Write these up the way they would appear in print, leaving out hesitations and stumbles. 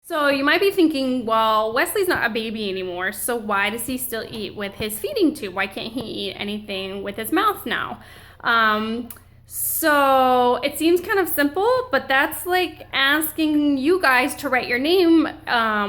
So you might be thinking, well, Wesley's not a baby anymore, so why does he still eat with his feeding tube? Why can't he eat anything with his mouth now? So it seems kind of simple, but that's like asking you guys to write your name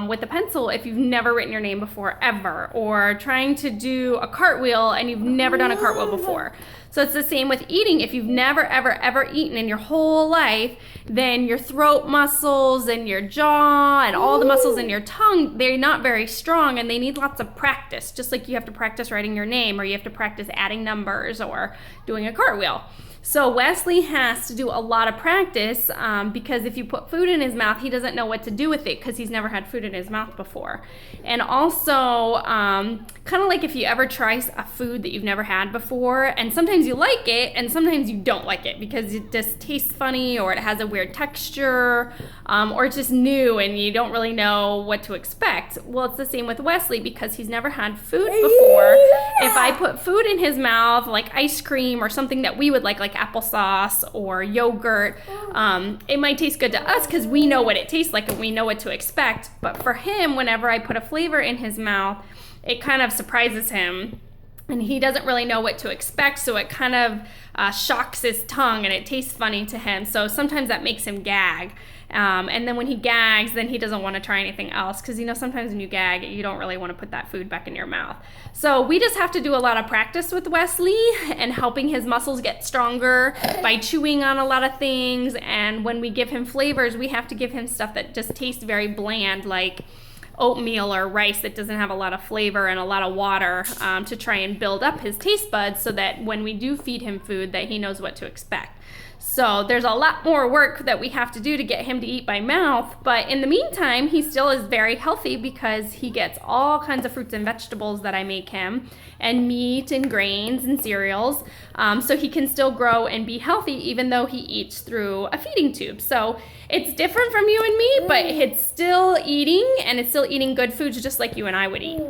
with a pencil if you've never written your name before, ever, or trying to do a cartwheel and you've never done a cartwheel before. So it's the same with eating. If you've never, ever, ever eaten in your whole life, then your throat muscles and your jaw and all the muscles in your tongue, they're not very strong and they need lots of practice, just like you have to practice writing your name or you have to practice adding numbers or doing a cartwheel. So Wesley has to do a lot of practice because if you put food in his mouth, he doesn't know what to do with it because he's never had food in his mouth before. And also, kind of like if you ever try a food that you've never had before, and sometimes you like it and sometimes you don't like it because it just tastes funny or it has a weird texture or it's just new and you don't really know what to expect. Well, it's the same with Wesley because he's never had food before. If I put food in his mouth, like ice cream or something that we would like applesauce or yogurt, it might taste good to us because we know what it tastes like and we know what to expect. But for him, whenever I put a flavor in his mouth, it kind of surprises him and he doesn't really know what to expect, so it kind of shocks his tongue and it tastes funny to him. So sometimes that makes him gag. And then when he gags, then he doesn't want to try anything else because, sometimes when you gag, you don't really want to put that food back in your mouth. So we just have to do a lot of practice with Wesley and helping his muscles get stronger by chewing on a lot of things. And when we give him flavors, we have to give him stuff that just tastes very bland, like oatmeal or rice that doesn't have a lot of flavor and a lot of water, to try and build up his taste buds so that when we do feed him food that he knows what to expect. So there's a lot more work that we have to do to get him to eat by mouth, but in the meantime, he still is very healthy because he gets all kinds of fruits and vegetables that I make him, and meat and grains and cereals, so he can still grow and be healthy even though he eats through a feeding tube. So it's different from you and me, but it's still eating, and it's still eating good foods just like you and I would eat.